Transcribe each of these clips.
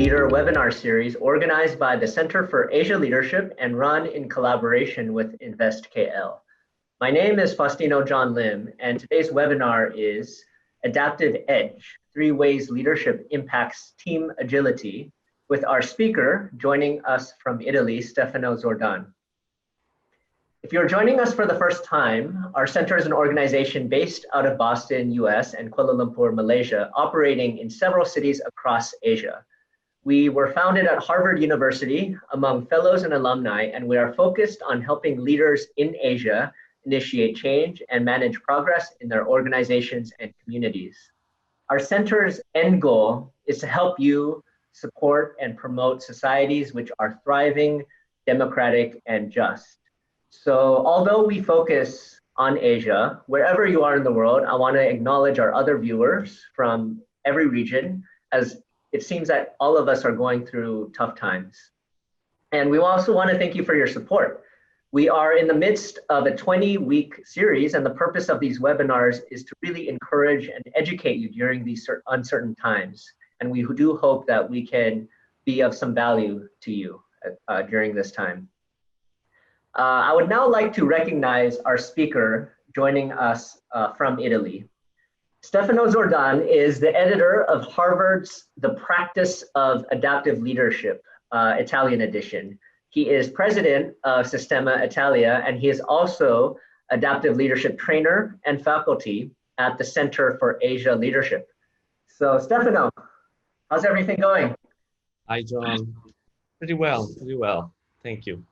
Leader webinar series organized by the Center for Asia Leadership and run in collaboration with InvestKL. My name is Faustino John Lim, and today's webinar is Adaptive Edge, 3 Ways Leadership Impacts Team Agility, with our speaker joining us from Italy, Stefano Jordan. If you're joining us for the first time, our center is an organization based out of Boston, US, and Kuala Lumpur, Malaysia, operating in several cities across Asia. We were founded at Harvard University among fellows and alumni, and we are focused on helping leaders in Asia initiate change and manage progress in their organizations and communities. Our center's end goal is to help you support and promote societies which are thriving, democratic, and just. So although we focus on Asia, wherever you are in the world, I want to acknowledge our other viewers from every region, as it seems that all of us are going through tough times. And we also want to thank you for your support. We are in the midst of a 20-week series, and the purpose of these webinars is to really encourage and educate you during these uncertain times. And we do hope that we can be of some value to you during this time. I would now like to recognize our speaker joining us from Italy. Stefano Jordan is the editor of Harvard's The Practice of Adaptive Leadership, Italian edition. He is president of Sistema Italia, and he is also adaptive leadership trainer and faculty at the Center for Asia Leadership. So Stefano, how's everything going? Hi, John. Pretty well. Thank you.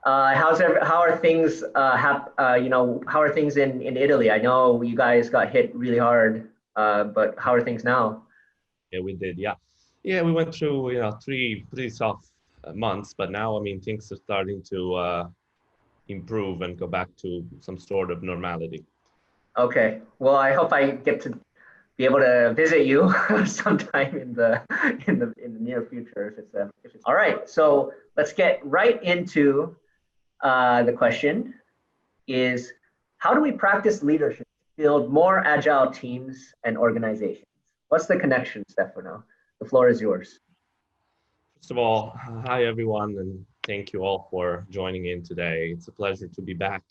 How are things? How are things in Italy? I know you guys got hit really hard, but how are things now? Yeah, we did. Yeah, we went through 3 pretty tough months, but now I mean things are starting to improve and go back to some sort of normality. Okay. Well, I hope I get to be able to visit you sometime in the near future if it's all right. So let's get right into the question is, how do we practice leadership to build more agile teams and organizations? What's the connection, Stefano? The floor is yours. First of all, hi everyone, and thank you all for joining in today. It's a pleasure to be back,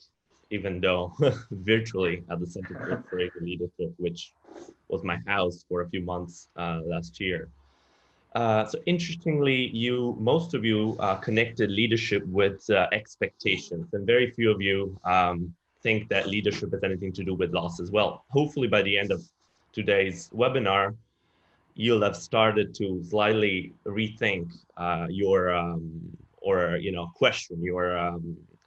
even though virtually at the Center for Asia Leadership, which was my house for a few months last year. So interestingly, most of you connected leadership with expectations, and very few of you think that leadership has anything to do with loss as well. Hopefully by the end of today's webinar, you'll have started to slightly rethink question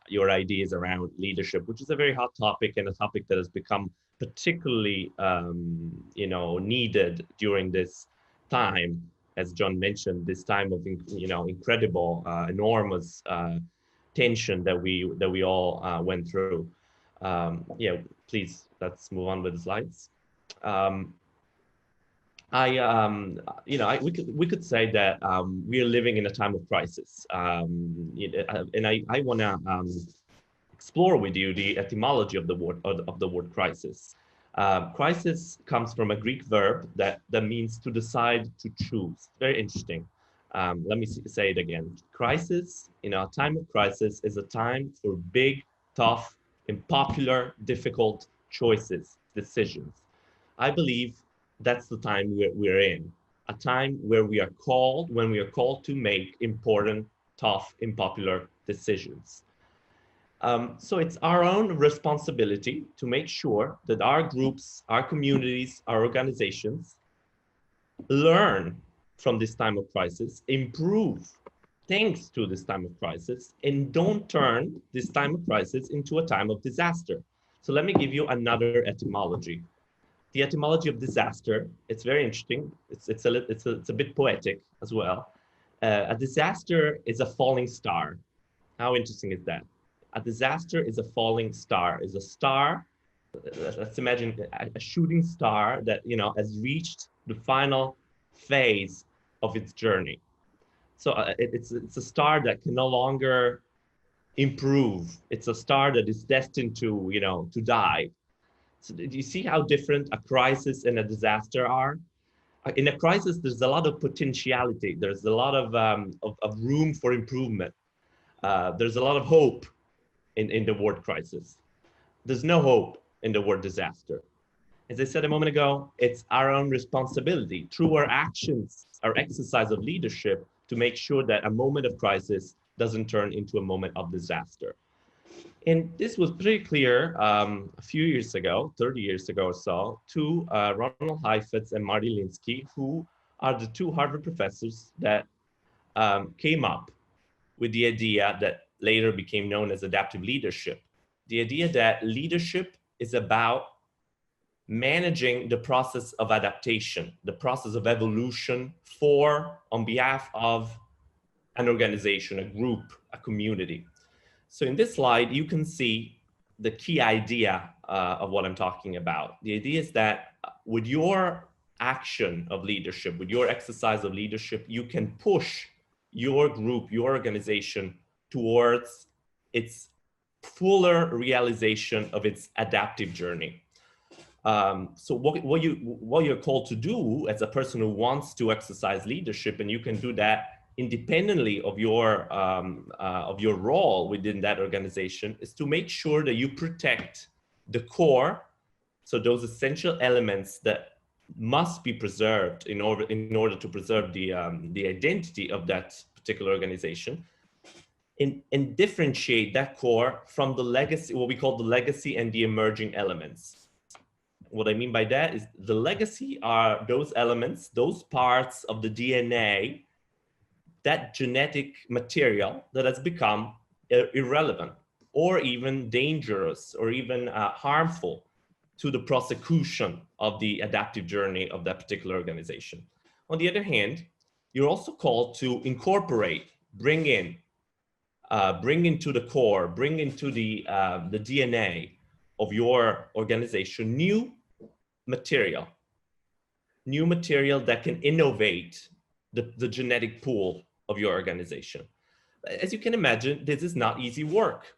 your ideas around leadership, which is a very hot topic and a topic that has become particularly needed during this time. As John mentioned, this time of incredible, enormous tension that we all went through. Please let's move on with the slides. We could say that we are living in a time of crisis, and I want to explore with you the etymology of the word crisis. Crisis comes from a Greek verb that means to decide, to choose. Very interesting. Let me say it again. Crisis, a time of crisis, is a time for big, tough, unpopular, difficult choices, decisions. I believe that's the time we're in. A time where we are called to make important, tough, unpopular decisions. So it's our own responsibility to make sure that our groups, our communities, our organizations learn from this time of crisis, improve thanks to this time of crisis, and don't turn this time of crisis into a time of disaster. So let me give you another etymology. The etymology of disaster, it's very interesting. It's a bit poetic as well. A disaster is a falling star. How interesting is that? A disaster is a falling star, is a star. Let's imagine a shooting star that has reached the final phase of its journey. So it's a star that can no longer improve. It's a star that is destined to die. So do you see how different a crisis and a disaster are? In a crisis, there's a lot of potentiality. There's a lot of room for improvement. There's a lot of hope in the word crisis. There's no hope in the word disaster. As I said a moment ago, it's our own responsibility through our actions, our exercise of leadership, to make sure that a moment of crisis doesn't turn into a moment of disaster. And this was pretty clear a few years ago, 30 years ago or so, to Ronald Heifetz and Marty Linsky, who are the two Harvard professors that came up with the idea that later became known as adaptive leadership. The idea that leadership is about managing the process of adaptation, the process of evolution on behalf of an organization, a group, a community. So in this slide, you can see the key idea of what I'm talking about. The idea is that with your action of leadership, with your exercise of leadership, you can push your group, your organization towards its fuller realization of its adaptive journey. So what you're called to do as a person who wants to exercise leadership, and you can do that independently of your role within that organization, is to make sure that you protect the core, so those essential elements that must be preserved in order to preserve the identity of that particular organization, and differentiate that core from the legacy, what we call the legacy and the emerging elements. What I mean by that is the legacy are those elements, those parts of the DNA, that genetic material that has become irrelevant or even dangerous or even harmful to the prosecution of the adaptive journey of that particular organization. On the other hand, you're also called to incorporate, bring into the core, bring into the DNA of your organization new material that can innovate the genetic pool of your organization. As you can imagine, this is not easy work.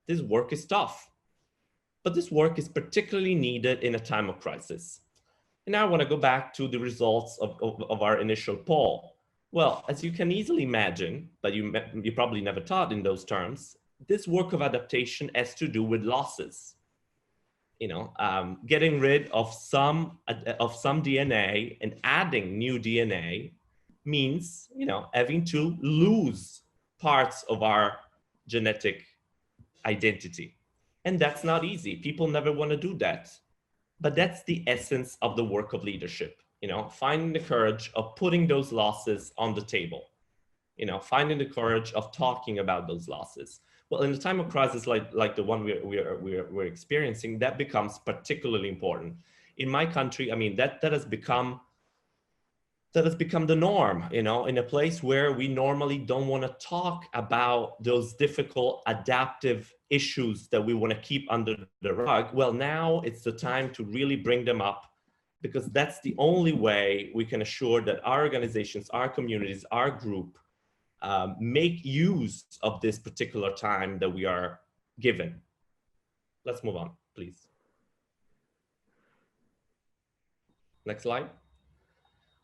This work is tough, but this work is particularly needed in a time of crisis. And now I want to go back to the results of our initial poll. Well, as you can easily imagine, but you probably never thought in those terms, this work of adaptation has to do with losses. Getting rid of some DNA and adding new DNA means, having to lose parts of our genetic identity. And that's not easy. People never want to do that. But that's the essence of the work of leadership, finding the courage of putting those losses on the table, finding the courage of talking about those losses. Well, in a time of crisis like the one we're experiencing, that becomes particularly important. In my country, I mean, that has become the norm, in a place where we normally don't want to talk about those difficult adaptive issues that we want to keep under the rug. Well, now it's the time to really bring them up, because that's the only way we can assure that our organizations, our communities, our group make use of this particular time that we are given. Let's move on, please. Next slide.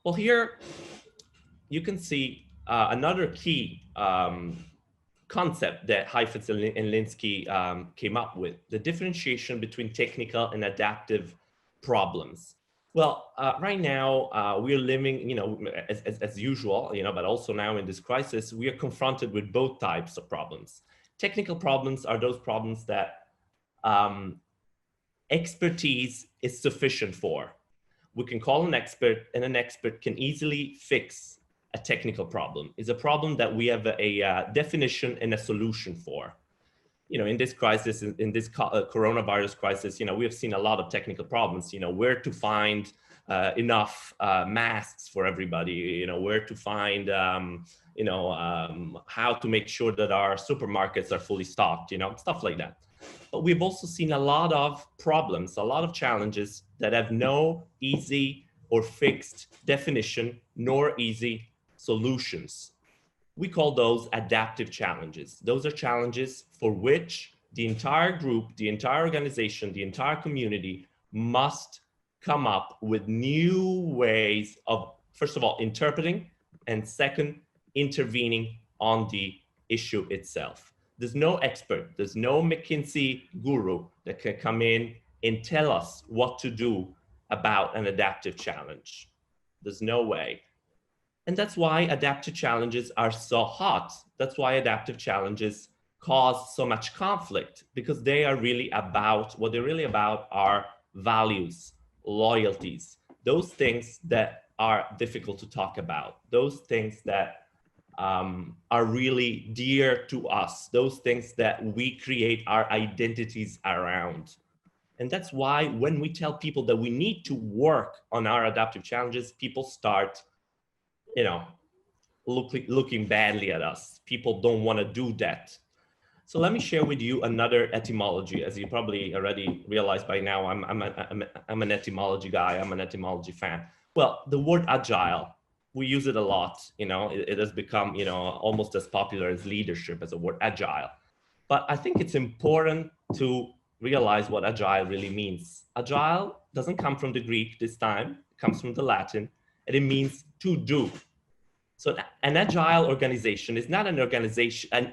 Well, here you can see another key concept that Heifetz and Linsky came up with: the differentiation between technical and adaptive problems. Well, right now we're living, as usual, but also now in this crisis, we are confronted with both types of problems. Technical problems are those problems that expertise is sufficient for. We can call an expert, and an expert can easily fix a technical problem. It's a problem that we have a definition and a solution for. In this crisis, in this coronavirus crisis, we have seen a lot of technical problems. Where to find enough masks for everybody. Where to find, how to make sure that our supermarkets are fully stocked. Stuff like that. But we've also seen a lot of problems, a lot of challenges that have no easy or fixed definition, nor easy solutions. We call those adaptive challenges. Those are challenges for which the entire group, the entire organization, the entire community must come up with new ways of, first of all, interpreting, and second, intervening on the issue itself. There's no expert, there's no McKinsey guru that can come in and tell us what to do about an adaptive challenge. There's no way. And that's why adaptive challenges are so hot. That's why adaptive challenges cause so much conflict, because they are really about, what they're really about are values, loyalties, those things that are difficult to talk about, those things that are really dear to us, those things that we create our identities around. And that's why when we tell people that we need to work on our adaptive challenges, people start, looking badly at us. People don't want to do that. So let me share with you another etymology. As you probably already realized by now, I'm an etymology guy. I'm an etymology fan. Well, the word agile, we use it a lot. It has become, almost as popular as leadership as a word, agile. But I think it's important to realize what agile really means. Agile doesn't come from the Greek this time. It comes from the Latin, and it means to do. So an agile organization is not an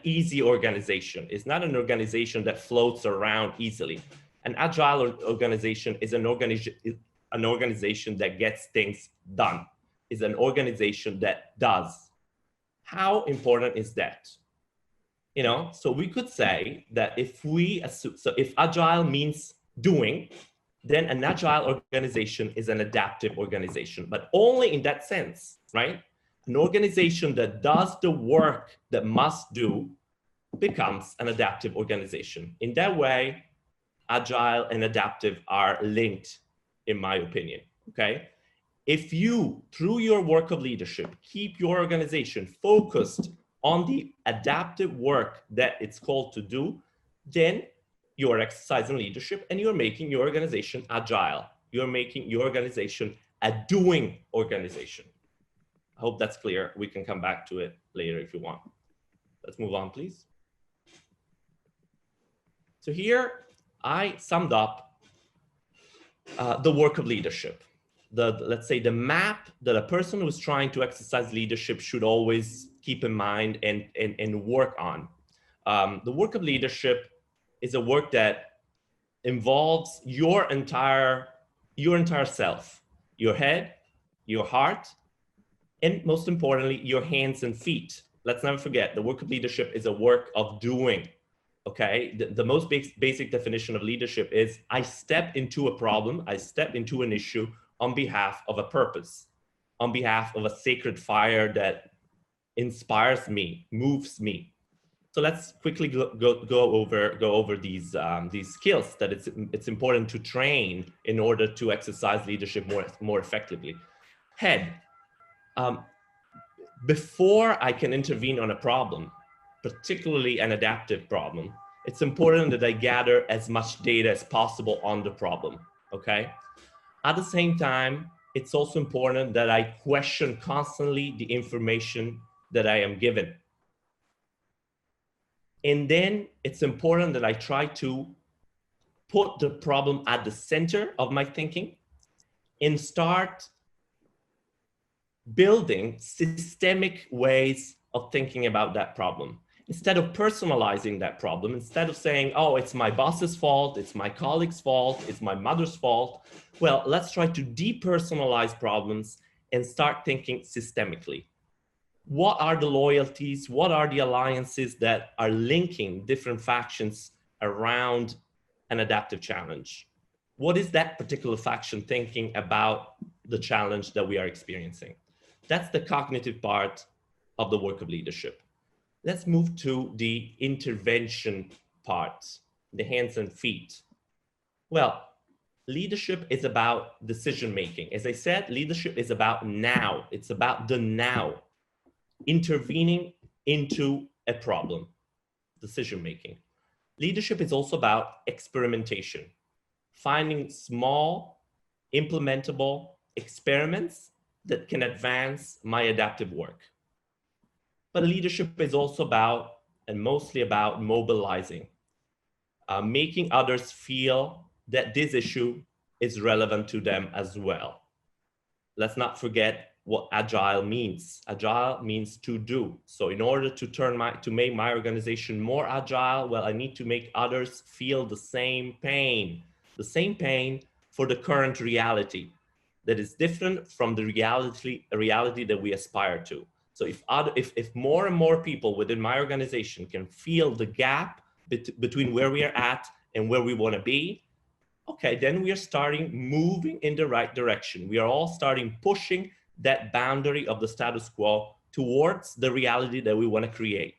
easy organization. It's not an organization that floats around easily. An agile organization is an organization that gets things done. Is an organization that does. How important is that? So we could say that if agile means doing, then an agile organization is an adaptive organization, but only in that sense, right? An organization that does the work that must do becomes an adaptive organization. In that way, agile and adaptive are linked, in my opinion, okay? If you, through your work of leadership, keep your organization focused on the adaptive work that it's called to do, then you are exercising leadership and you're making your organization agile. You're making your organization a doing organization. I hope that's clear. We can come back to it later if you want. Let's move on, please. So here I summed up the work of leadership. Let's say the map that a person who's trying to exercise leadership should always keep in mind and work on. The work of leadership is a work that involves your entire self, your head, your heart, and most importantly, your hands and feet. Let's never forget, the work of leadership is a work of doing, okay? The most basic definition of leadership is I step into a problem, I step into an issue on behalf of a purpose, on behalf of a sacred fire that inspires me, moves me. So let's quickly go over these skills that it's important to train in order to exercise leadership more effectively. Head. Before I can intervene on a problem, particularly an adaptive problem, it's important that I gather as much data as possible on the problem, okay? At the same time, it's also important that I question constantly the information that I am given. And then it's important that I try to put the problem at the center of my thinking and start building systemic ways of thinking about that problem. Instead of personalizing that problem, instead of saying, oh, it's my boss's fault, it's my colleague's fault, it's my mother's fault, well, let's try to depersonalize problems and start thinking systemically. What are the loyalties? What are the alliances that are linking different factions around an adaptive challenge? What is that particular faction thinking about the challenge that we are experiencing? That's the cognitive part of the work of leadership. Let's move to the intervention part, the hands and feet. Well, leadership is about decision-making. As I said, leadership is about now. It's about the now, intervening into a problem, decision-making. Leadership is also about experimentation, finding small, implementable experiments that can advance my adaptive work. But leadership is also about, and mostly about, mobilizing, making others feel that this issue is relevant to them as well. Let's not forget what agile means. Agile means to do. So in order to make my organization more agile, well, I need to make others feel the same pain for the current reality that is different from the reality that we aspire to. So if more and more people within my organization can feel the gap between where we are at and where we want to be, okay, then we are starting moving in the right direction. We are all starting pushing that boundary of the status quo towards the reality that we want to create.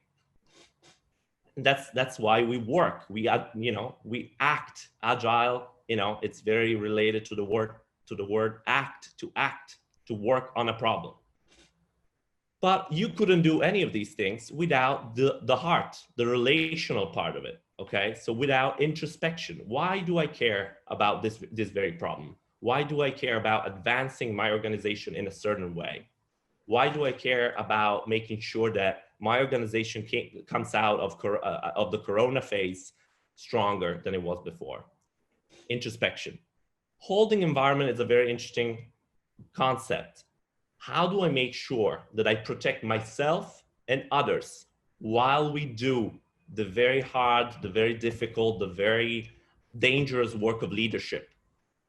And that's why we work. We act agile. It's very related to the word act, to work on a problem. But you couldn't do any of these things without the heart, the relational part of it. Okay, so without introspection. Why do I care about this very problem? Why do I care about advancing my organization in a certain way? Why do I care about making sure that my organization comes out of the corona phase stronger than it was before? Introspection. Holding environment is a very interesting concept. How do I make sure that I protect myself and others while we do the very hard, the very difficult, the very dangerous work of leadership,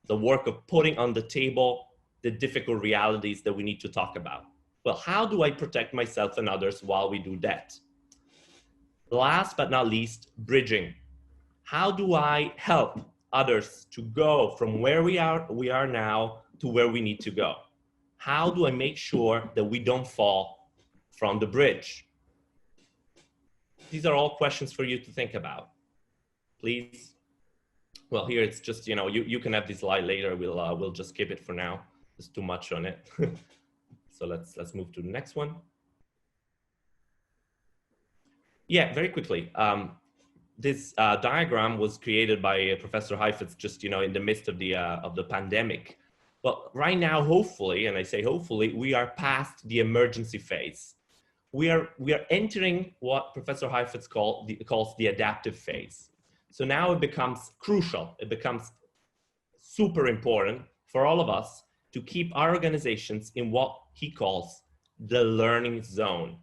the work of putting on the table the difficult realities that we need to talk about? Well, how do I protect myself and others while we do that? Last but not least, bridging. How do I help others to go from where we are now to where we need to go? How do I make sure that we don't fall from the bridge? These are all questions for you to think about. Please. Well, here it's just, you can have this slide later. We'll just skip it for now. There's too much on it. So let's move to the next one. Yeah, very quickly. This diagram was created by Professor Heifetz just, in the midst of the pandemic. But right now, hopefully, and I say hopefully, we are past the emergency phase. We are entering what Professor Heifetz calls the adaptive phase. So now it becomes crucial. It becomes super important for all of us to keep our organizations in what he calls the learning zone.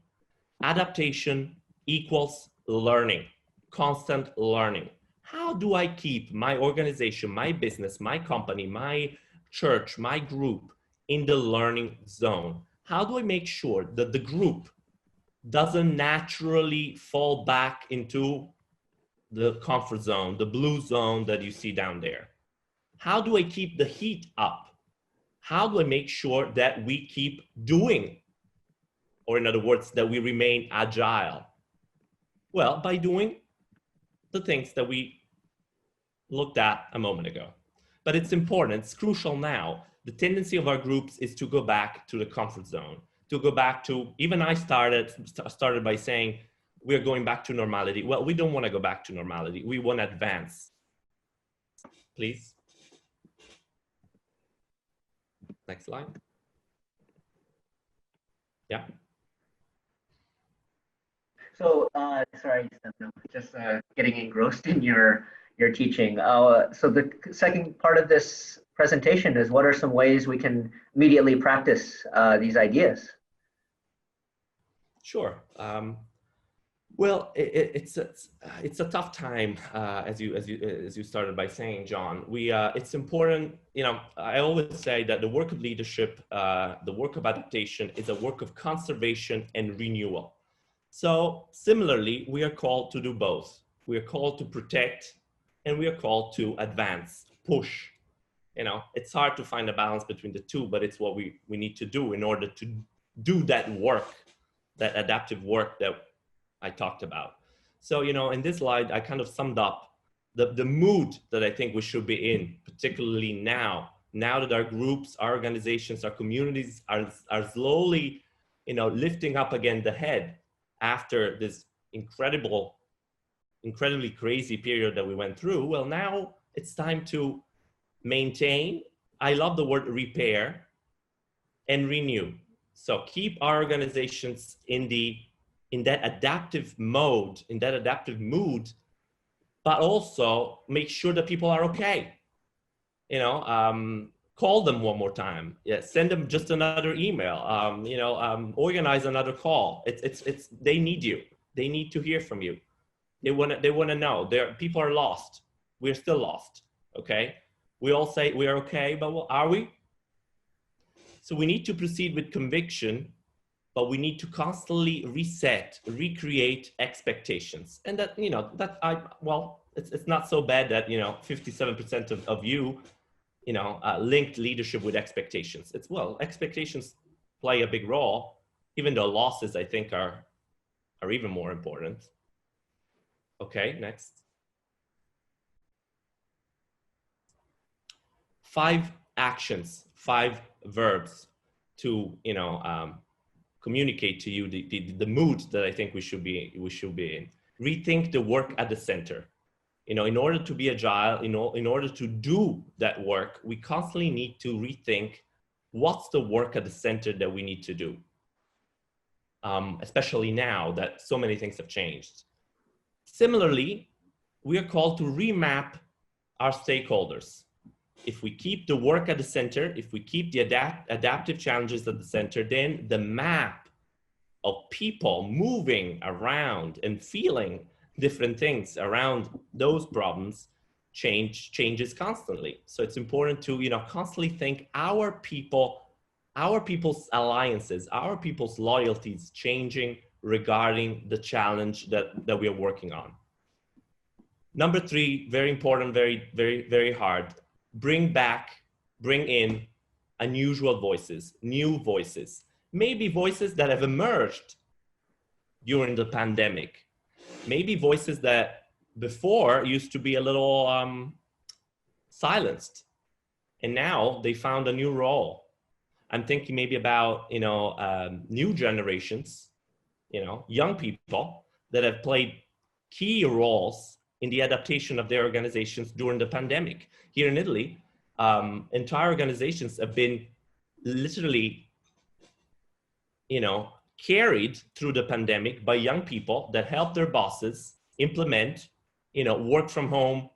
Adaptation equals learning, constant learning. How do I keep my organization, my business, my company, my church, my group in the learning zone? How do I make sure that the group doesn't naturally fall back into the comfort zone, the blue zone that you see down there? How do I keep the heat up? How do I make sure that we keep doing, or in other words, that we remain agile? Well, by doing the things that we looked at a moment ago. But it's important, it's crucial now. The tendency of our groups is to go back to the comfort zone, to go back to, even I started by saying, we're going back to normality. Well, we don't want to go back to normality. We want to advance. Please. Next slide. Yeah. So, sorry, Stefano, just getting engrossed in your teaching. So the second part of this presentation is, what are some ways we can immediately practice these ideas? Sure. Well, it's a tough time, as you started by saying, John. It's important. I always say that the work of leadership, the work of adaptation, is a work of conservation and renewal. So similarly, we are called to do both. We are called to protect, and we are called to advance, push. It's hard to find a balance between the two, but it's what we need to do in order to do that work, that adaptive work that I talked about. So, in this slide, I kind of summed up the mood that I think we should be in, particularly now that our groups, our organizations, our communities are slowly, lifting up again the head after this incredibly crazy period that we went through. Well, now it's time to maintain. I love the word repair and renew. So keep our organizations in that adaptive mode, in that adaptive mood, but also make sure that people are okay. call them one more time. Yeah, send them just another email. Organize another call. They need you. They need to hear from you. They wanna know. People are lost. We're still lost. Okay. We all say we are okay, but well, are we? So we need to proceed with conviction, but we need to constantly reset, recreate expectations. And that, it's not so bad that, 57% of you, linked leadership with expectations. Expectations play a big role, even though losses, I think, are even more important. Okay, next. 5 actions, 5 verbs to, communicate to you the mood that I think we should be in. Rethink the work at the center. In order to be agile, in order to do that work, we constantly need to rethink what's the work at the center that we need to do. Especially now that so many things have changed. Similarly, we are called to remap our stakeholders. If we keep the work at the center, if we keep the adaptive challenges at the center, then the map of people moving around and feeling different things around those problems changes constantly. So it's important to constantly think our people's alliances, our people's loyalties changing regarding the challenge that we are working on. Number 3, very important, very, very, very hard. Bring in unusual voices, new voices, maybe voices that have emerged during the pandemic, maybe voices that before used to be a little silenced, and now they found a new role. I'm thinking maybe about, new generations, young people that have played key roles in the adaptation of their organizations during the pandemic. Here in Italy, entire organizations have been literally, carried through the pandemic by young people that help their bosses implement, work from home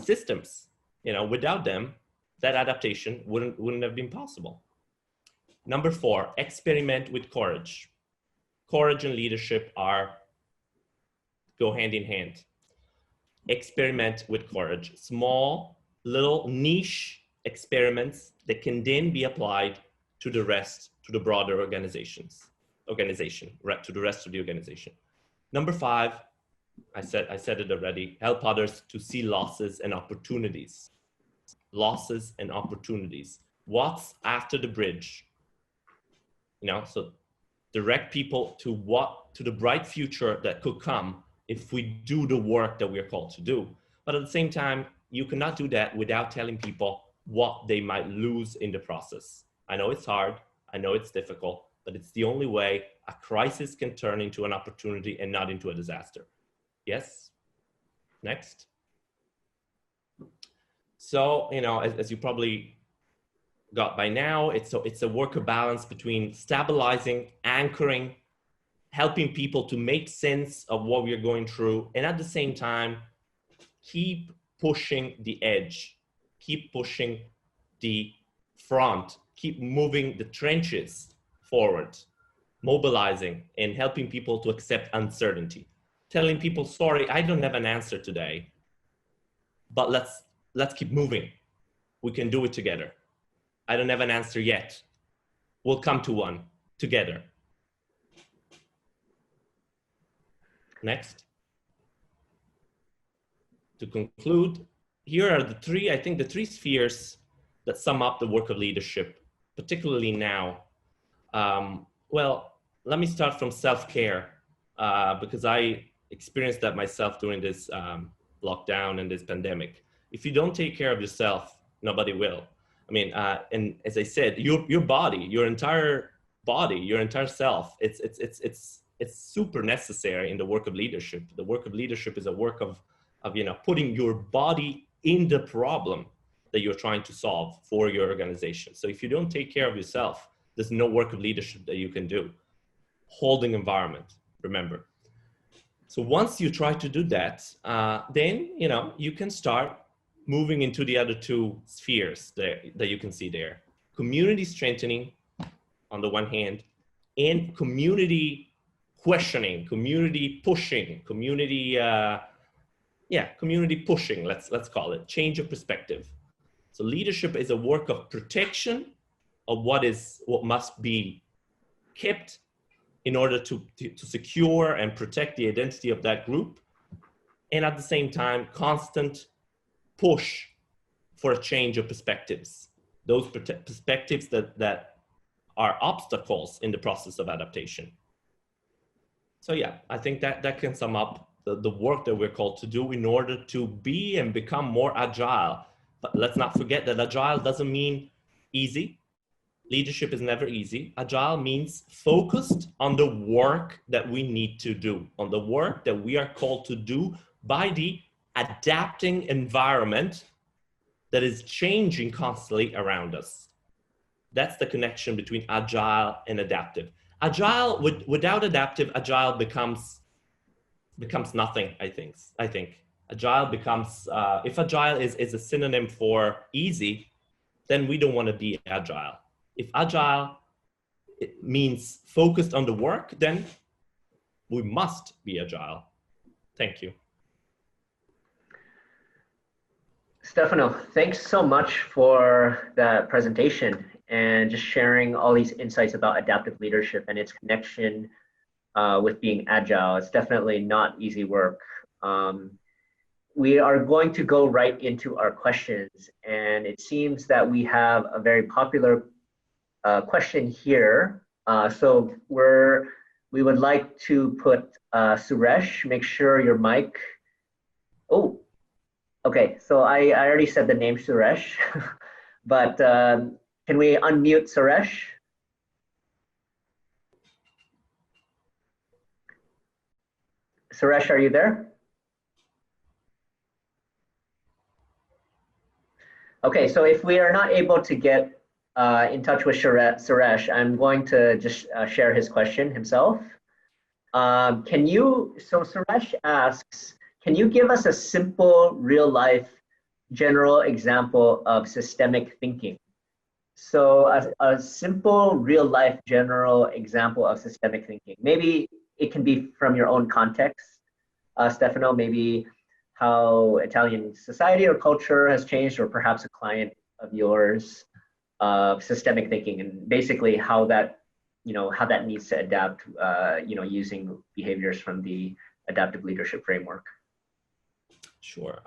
systems. Without them, that adaptation wouldn't have been possible. Number 4, experiment with courage. Courage and leadership go hand in hand. Experiment with courage. Small, little niche experiments that can then be applied to the broader organization, to the rest of the organization. Number 5, I said it already, help others to see losses and opportunities. Losses and opportunities. What's after the bridge? So direct people to the bright future that could come if we do the work that we are called to do. But at the same time, you cannot do that without telling people what they might lose in the process. I know it's hard, I know it's difficult, but it's the only way a crisis can turn into an opportunity and not into a disaster. Yes? Next. So, as you probably got by now, it's a work of balance between stabilizing, anchoring, helping people to make sense of what we are going through, and at the same time, keep pushing the edge, keep pushing the front, keep moving the trenches forward, mobilizing and helping people to accept uncertainty, telling people, sorry, I don't have an answer today, but let's keep moving. We can do it together. I don't have an answer yet. We'll come to one together. Next. To conclude, here are the three spheres that sum up the work of leadership, particularly now. Well, let me start from self-care, because I experienced that myself during this lockdown and this pandemic. If you don't take care of yourself, nobody will. I mean, and as I said, your body, your entire body, your entire self, it's super necessary in the work of leadership. The work of leadership is a work of putting your body in the problem that you're trying to solve for your organization. So if you don't take care of yourself, there's no work of leadership that you can do. Holding environment, remember. So once you try to do that, then you can start moving into the other two spheres that you can see there. Community strengthening on the one hand, and community questioning, community pushing, community pushing, let's call it, change of perspective. So leadership is a work of protection of what must be kept in order to secure and protect the identity of that group. And at the same time, constant push for a change of perspectives. Those perspectives that are obstacles in the process of adaptation. So yeah, I think that can sum up the work that we're called to do in order to be and become more agile. But let's not forget that agile doesn't mean easy. Leadership is never easy. Agile means focused on the work that we need to do, on the work that we are called to do by the adapting environment that is changing constantly around us. That's the connection between agile and adaptive. Agile, without adaptive, agile becomes nothing, I think. Agile becomes, if agile is a synonym for easy, then we don't want to be agile. If agile means focused on the work, then we must be agile. Thank you. Stefano, thanks so much for that presentation and just sharing all these insights about adaptive leadership and its connection with being agile. It's definitely not easy work. We are going to go right into our questions, and it seems that we have a very popular question here. So we would like to put Suresh, make sure your mic. Oh, okay. So I already said the name Suresh, but can we unmute Suresh? Suresh, are you there? Okay, so if we are not able to get in touch with Suresh, I'm going to just share his question himself. So Suresh asks, can you give us a simple real life general example of systemic thinking? So a simple real life general example of systemic thinking. Maybe it can be from your own context, Stefano, maybe how Italian society or culture has changed, or perhaps a client of yours of systemic thinking, and basically how that needs to adapt, using behaviors from the adaptive leadership framework. Sure.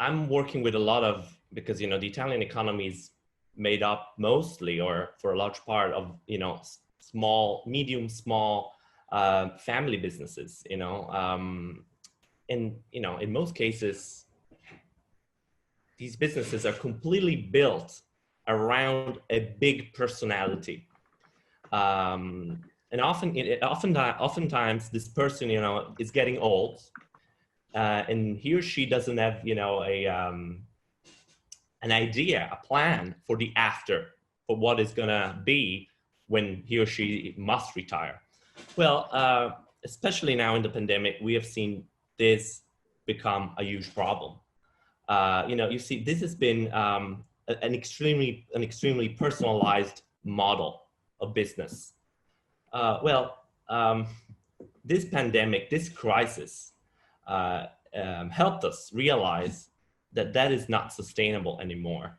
I'm working with a lot of, because the Italian economy is made up mostly, or for a large part, of medium small family businesses. And in most cases, these businesses are completely built around a big personality. And oftentimes this person, is getting old, and he or she doesn't have, an idea, a plan for the after, for what is gonna be when he or she must retire. Well, especially now in the pandemic, we have seen this become a huge problem. You see, this has been an extremely personalized model of business. This pandemic, this crisis, helped us realize that is not sustainable anymore.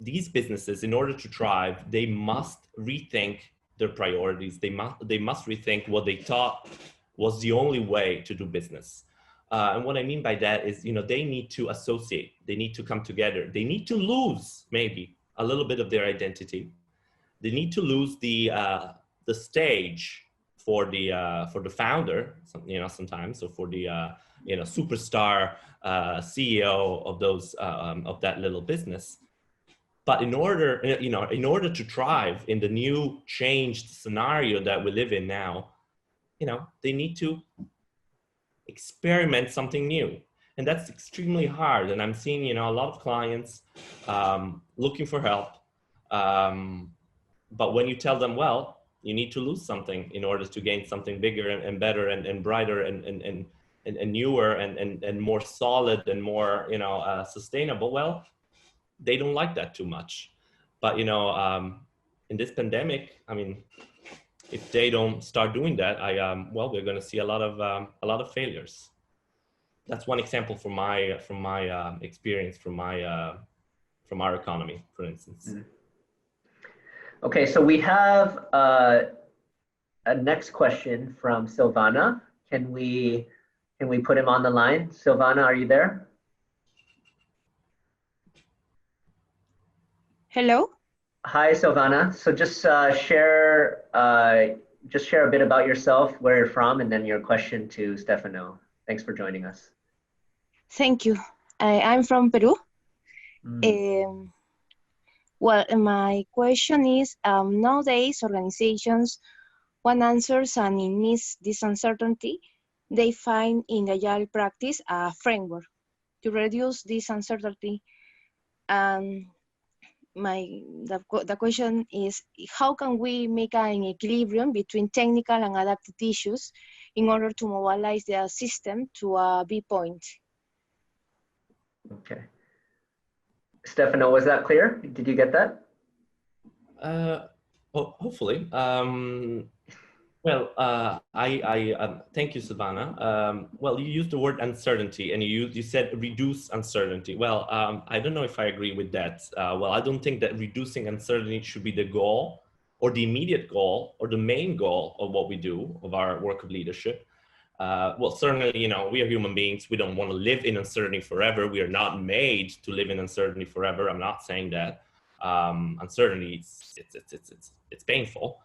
These businesses, in order to thrive, they must rethink their priorities. They must rethink what they thought was the only way to do business. And what I mean by that is, they need to associate, they need to come together, they need to lose maybe a little bit of their identity. They need to lose the stage for the founder, sometimes, or for the superstar CEO of those of that little business. But in order to thrive in the new changed scenario that we live in now, they need to experiment something new, and that's extremely hard. And I'm seeing a lot of clients looking for help. But when you tell them, well, You need to lose something in order to gain something bigger and better and brighter and newer and more solid and more, sustainable. Well, they don't like that too much. But, in this pandemic, I mean, if they don't start doing that, we're going to see a lot of failures. That's one example from my experience from our economy, for instance. Okay, so we have a next question from Silvana. Can we put him on the line? Silvana, are you there? Hello. Hi, Silvana. So just share a bit about yourself, where you're from, and then your question to Stefano. Thanks for joining us. Thank you. I'm from Peru. Well, my question is, nowadays organizations want answers, and in this uncertainty, they find in agile practice a framework to reduce this uncertainty. The question is, how can we make an equilibrium between technical and adaptive issues in order to mobilize the system to a B point? Okay. Stefano, was that clear? Did you get that? Hopefully. Thank you, Silvana. Well, you used the word uncertainty, and you said reduce uncertainty. Well, I don't know if I agree with that. I don't think that reducing uncertainty should be the goal, or the immediate goal, or the main goal of what we do, of our work of leadership. Certainly, we are human beings. We don't want to live in uncertainty forever. We are not made to live in uncertainty forever. I'm not saying that. Uncertainty, it's painful,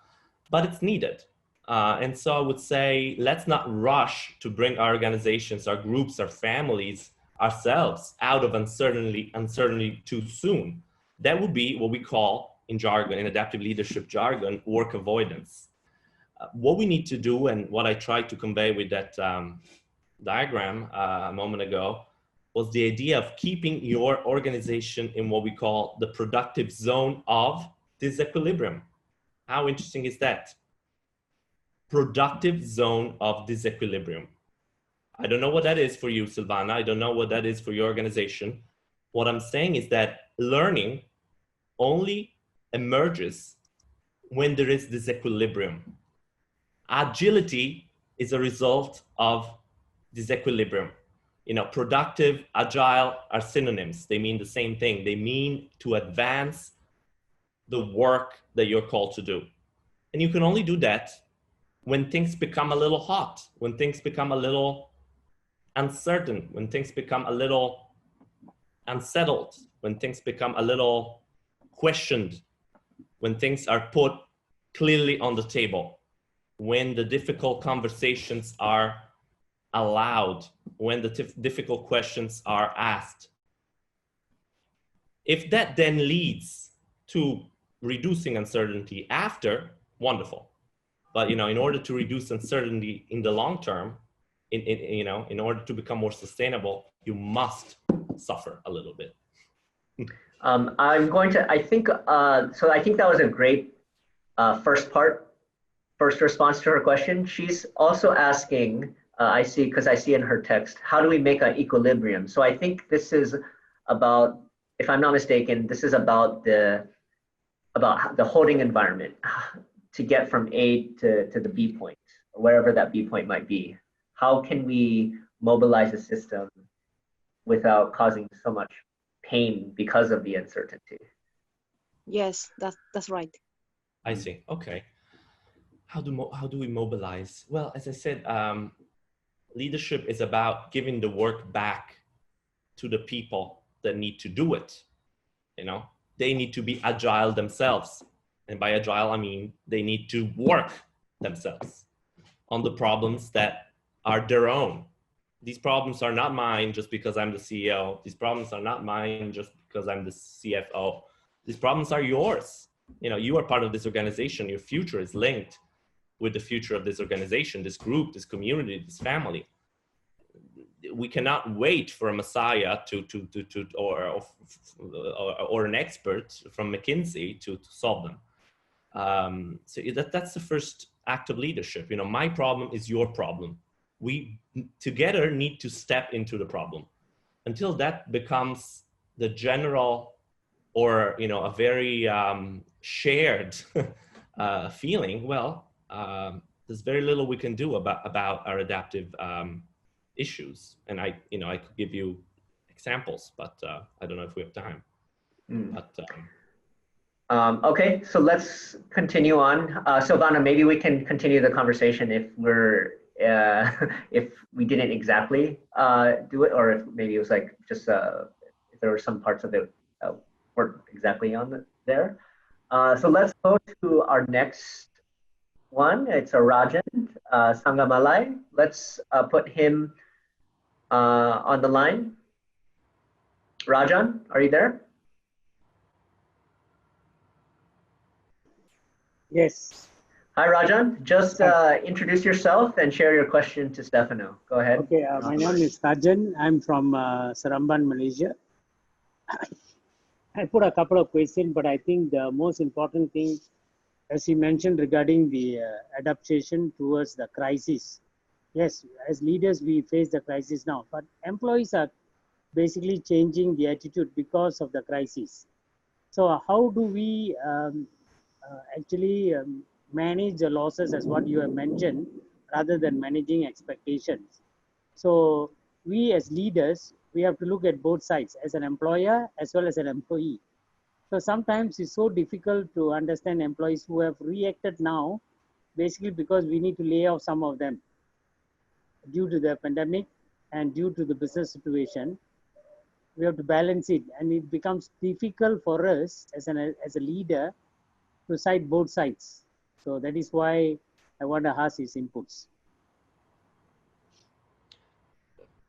but it's needed. And so I would say, let's not rush to bring our organizations, our groups, our families, ourselves out of uncertainty too soon. That would be what we call in jargon, in adaptive leadership jargon, work avoidance. What we need to do, and what I tried to convey with that diagram a moment ago, was the idea of keeping your organization in what we call the productive zone of disequilibrium. How interesting is that? Productive zone of disequilibrium. I don't know what that is for you, Silvana. I don't know what that is for your organization. What I'm saying is that learning only emerges when there is disequilibrium. Agility is a result of disequilibrium. Productive, agile are synonyms. They mean the same thing. They mean to advance the work that you're called to do. And you can only do that when things become a little hot, when things become a little uncertain, when things become a little unsettled, when things become a little questioned, when things are put clearly on the table, when the difficult conversations are allowed, when the difficult questions are asked. If that then leads to reducing uncertainty after, wonderful. But in order to reduce uncertainty in the long term, in order to become more sustainable, you must suffer a little bit. I think that was a great first response to her question. She's also asking, I see in her text, how do we make an equilibrium? So I think this is about, if I'm not mistaken, this is about the holding environment to get from A to the B point, or wherever that B point might be. How can we mobilize a system without causing so much pain because of the uncertainty? Yes, that's right. I see. Okay. How do we mobilize? Well, as I said, leadership is about giving the work back to the people that need to do it. They need to be agile themselves. And by agile, I mean they need to work themselves on the problems that are their own. These problems are not mine just because I'm the CEO. These problems are not mine just because I'm the CFO. These problems are yours. You are part of this organization. Your future is linked with the future of this organization, this group, this community, this family. We cannot wait for a messiah or an expert from McKinsey to solve them. So that's the first act of leadership. You know, my problem is your problem. We together need to step into the problem. Until that becomes the general, or you know, a very shared feeling, well, there's very little we can do about our adaptive issues. And I could give you examples, but I don't know if we have time. But okay, so let's continue on. Silvana, maybe we can continue the conversation if we're if we didn't exactly do it, or if maybe it was like just if there were some parts of it weren't exactly on there. So let's go to our next one. It's a Rajan Sangamalai. Let's put him on the line. Rajan, are you there? Yes. Hi, Rajan. Just introduce yourself and share your question to Stefano. Go ahead. Okay, my name is Rajan. I'm from Seremban, Malaysia. I put a couple of questions, but I think the most important thing, as you mentioned regarding the adaptation towards the crisis. Yes, as leaders, we face the crisis now, but employees are basically changing the attitude because of the crisis. So how do we actually manage the losses as what you have mentioned, rather than managing expectations? So we as leaders, we have to look at both sides, as an employer as well as an employee. So sometimes it's so difficult to understand employees who have reacted now, basically because we need to lay off some of them due to the pandemic and due to the business situation. We have to balance it, and it becomes difficult for us as a leader to cite both sides. So that is why I want to ask his inputs.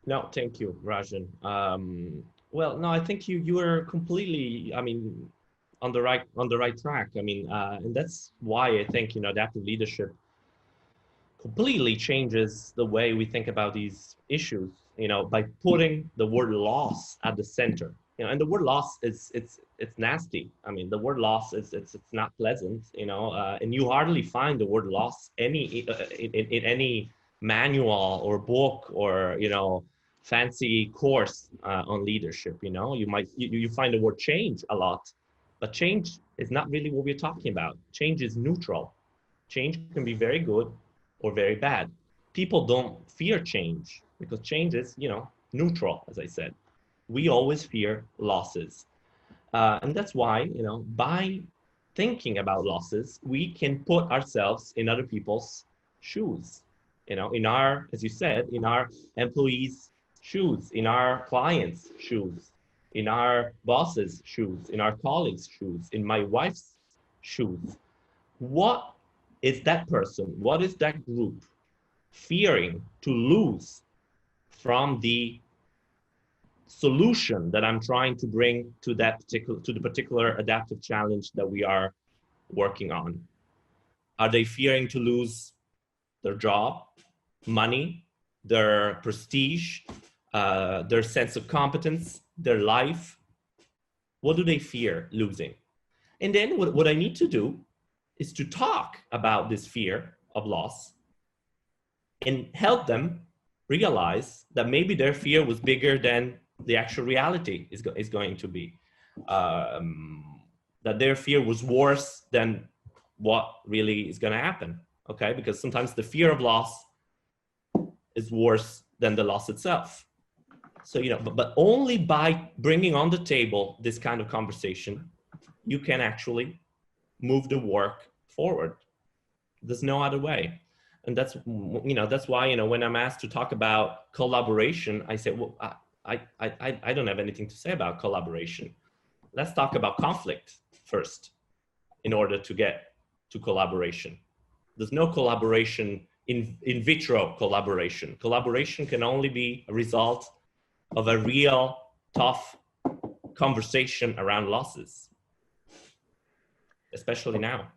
No, thank you, Rajan. Well, no, I think you are completely, I mean, on the right track. I mean, and that's why I think, you know, adaptive leadership completely changes the way we think about these issues, you know, by putting the word loss at the center. You know, and the word loss it's nasty. I mean, the word loss it's not pleasant, you know, and you hardly find the word loss in any manual or book or, you know, fancy course on leadership. You know, you find the word change a lot, but change is not really what we're talking about. Change is neutral. Change can be very good or very bad. People don't fear change because change is, you know, neutral, as I said. We always fear losses. And that's why, you know, by thinking about losses, we can put ourselves in other people's shoes, you know, in our, as you said, in our employees' shoes, in our clients' shoes, in our boss's shoes, in our colleagues' shoes, in my wife's shoes. What is that person, what is that group fearing to lose from the solution that I'm trying to bring to the particular adaptive challenge that we are working on? Are they fearing to lose their job, money, their prestige, their sense of competence, their life? What do they fear losing? And then what I need to do is to talk about this fear of loss and help them realize that maybe their fear was bigger than the actual reality is going to be. That their fear was worse than what really is going to happen, okay? Because sometimes the fear of loss is worse than the loss itself. So, you know, but only by bringing on the table this kind of conversation, you can actually move the work forward. There's no other way. And that's, you know, that's why, you know, when I'm asked to talk about collaboration, I say, well, I don't have anything to say about collaboration. Let's talk about conflict first in order to get to collaboration. There's no collaboration in vitro collaboration. Collaboration can only be a result of a real tough conversation around losses, especially now.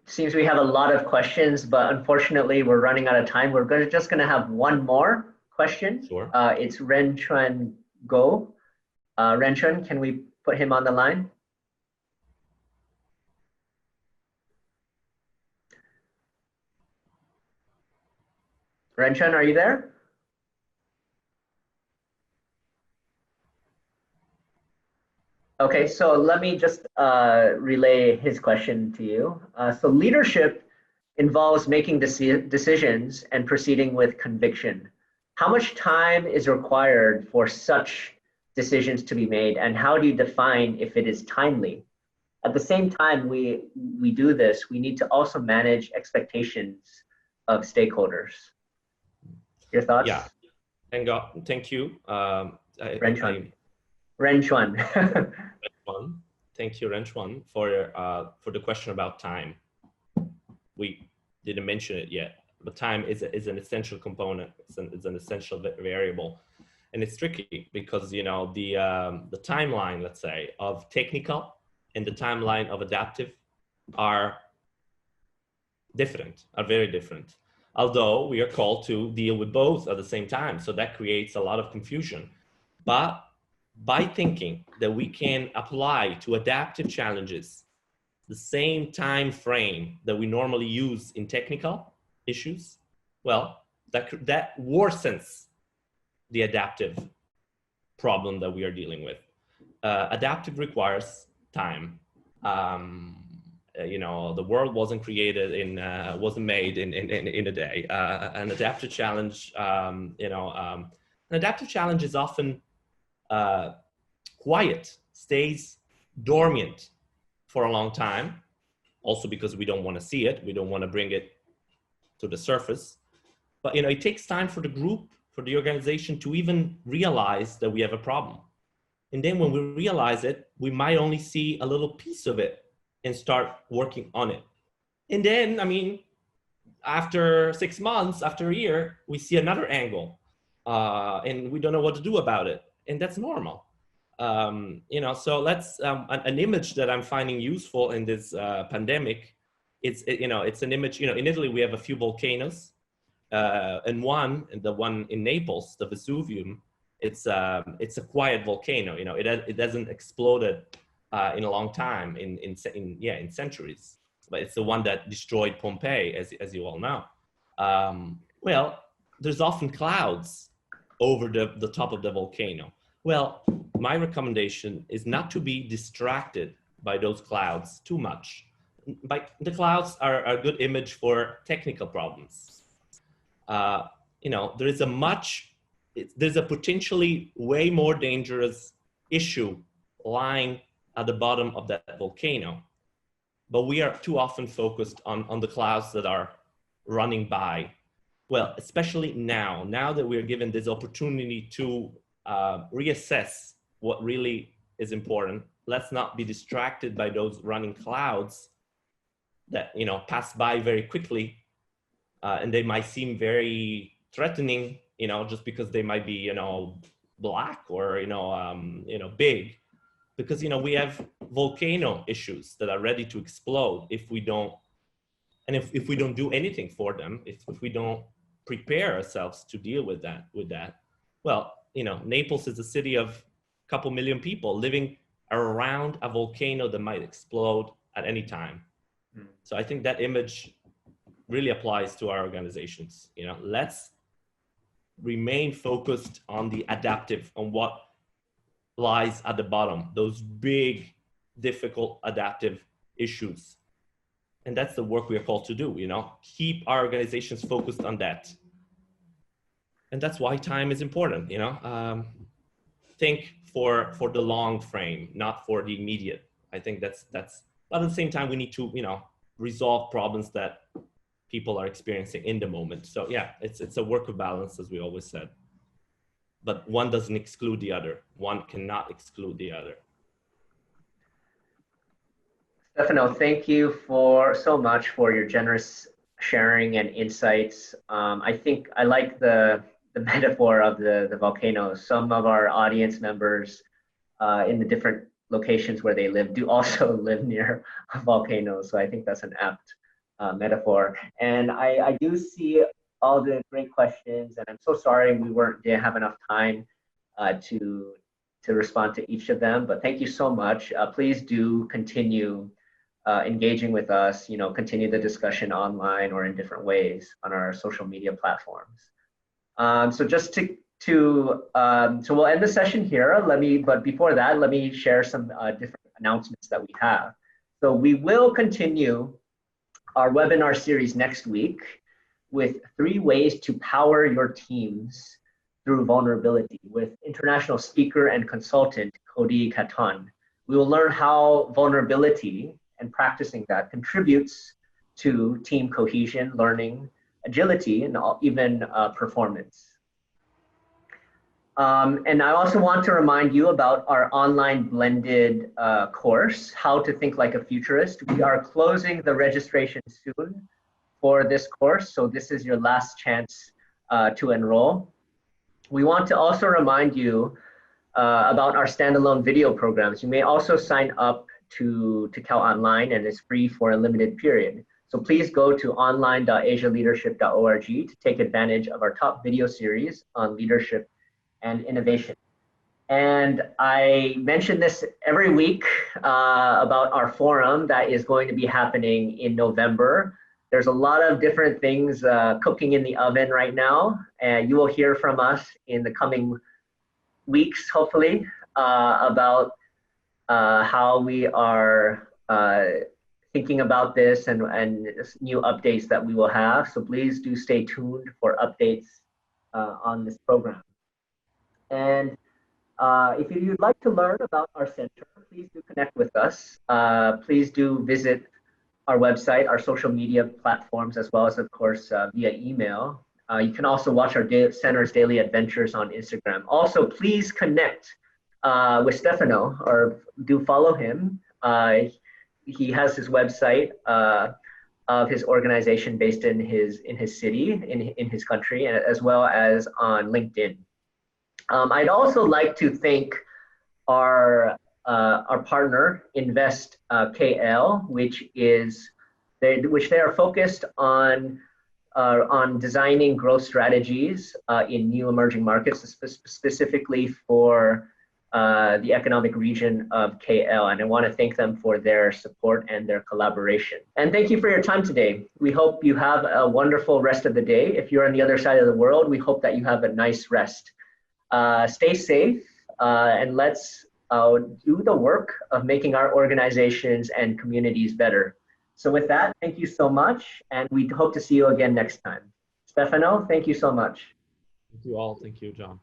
Seems we have a lot of questions, but unfortunately we're running out of time. We're just going to have one more question. Sure. It's Ren Chuan Go. Ren Chuan, can we put him on the line? Renchun, are you there? Okay, so let me just relay his question to you. So leadership involves making decisions and proceeding with conviction. How much time is required for such decisions to be made, and how do you define if it is timely? At the same time we do this, we need to also manage expectations of stakeholders. Your thoughts? Yeah, thank you. Renchuan. Renchuan. Renchuan. Thank you, Renchuan, for the question about time. We didn't mention it yet, but time is an essential component. It's an essential variable, and it's tricky because, you know, the timeline, let's say, of technical and the timeline of adaptive are different, are very different. Although we are called to deal with both at the same time, so that creates a lot of confusion. But by thinking that we can apply to adaptive challenges the same time frame that we normally use in technical issues, well, that worsens the adaptive problem that we are dealing with. Adaptive requires time. You know, the world wasn't created wasn't made in a day. An adaptive challenge, an adaptive challenge is often quiet, stays dormant for a long time, also because we don't want to see it. We don't want to bring it to the surface. But, you know, it takes time for the group, for the organization to even realize that we have a problem. And then when we realize it, we might only see a little piece of it and start working on it. And then, I mean, after 6 months, after a year, we see another angle and we don't know what to do about it. And that's normal. You know, so let's, an image that I'm finding useful in this pandemic, it's an image, you know, in Italy, we have a few volcanoes and the one in Naples, the Vesuvium, it's a quiet volcano. You know, it hasn't exploded in a long time, in centuries, but it's the one that destroyed Pompeii, as you all know. Well, there's often clouds over the top of the volcano. Well, my recommendation is not to be distracted by those clouds too much. The clouds are a good image for technical problems. You know, there's a potentially way more dangerous issue lying at the bottom of that volcano, but we are too often focused on the clouds that are running by. Well, especially now that we're given this opportunity to reassess what really is important, let's not be distracted by those running clouds that, you know, pass by very quickly, and they might seem very threatening, you know, just because they might be, you know, black or, you know, big, because, you know, we have volcano issues that are ready to explode if we don't do anything for them, if we don't prepare ourselves to deal with that. Well, you know, Naples is a city of a couple million people living around a volcano that might explode at any time. So I think that image really applies to our organizations. You know, let's remain focused on the adaptive, on what lies at the bottom, those big, difficult adaptive issues. And that's the work we are called to do, you know, keep our organizations focused on that. And that's why time is important, you know. Think for the long frame, not for the immediate. I think that's, but at the same time, we need to, you know, resolve problems that people are experiencing in the moment. So yeah, it's a work of balance, as we always said. But one doesn't exclude the other. One cannot exclude the other. Stefano, thank you so much for your generous sharing and insights. I think I like the metaphor of the volcanoes. Some of our audience members in the different locations where they live do also live near a volcano. So I think that's an apt metaphor. And I do see all the great questions, and I'm so sorry we didn't have enough time to respond to each of them, but thank you so much. Please do continue engaging with us, continue the discussion online or in different ways on our social media platforms. So just so we'll end the session here. But before that, let me share some different announcements that we have. So we will continue our webinar series next week with 3 ways to power your teams through vulnerability with international speaker and consultant Cody Katon. We will learn how vulnerability and practicing that contributes to team cohesion, learning, agility, and even performance. And I also want to remind you about our online blended course, How to Think Like a Futurist. We are closing the registration soon for this course, so this is your last chance to enroll. We want to also remind you about our standalone video programs. You may also sign up to Cal Online, and it's free for a limited period. So please go to online.asialeadership.org to take advantage of our top video series on leadership and innovation. And I mention this every week about our forum that is going to be happening in November. There's a lot of different things cooking in the oven right now, and you will hear from us in the coming weeks, hopefully, about how we are thinking about this and new updates that we will have. So please do stay tuned for updates on this program. And if you'd like to learn about our center, please do connect with us. Please do visit our website, our social media platforms, as well as, of course, via email. You can also watch our center's daily adventures on Instagram. Also, please connect with Stefano, or do follow him. He has his website of his organization based in his city, in his country, as well as on LinkedIn. I'd also like to thank our partner, Invest KL, which they are focused on designing growth strategies in new emerging markets, specifically for the economic region of KL. And I want to thank them for their support and their collaboration. And thank you for your time today. We hope you have a wonderful rest of the day. If you're on the other side of the world, we hope that you have a nice rest. Stay safe, and let's do the work of making our organizations and communities better. So with that, thank you so much, and we hope to see you again next time. Stefano, thank you so much. Thank you all. Thank you, John.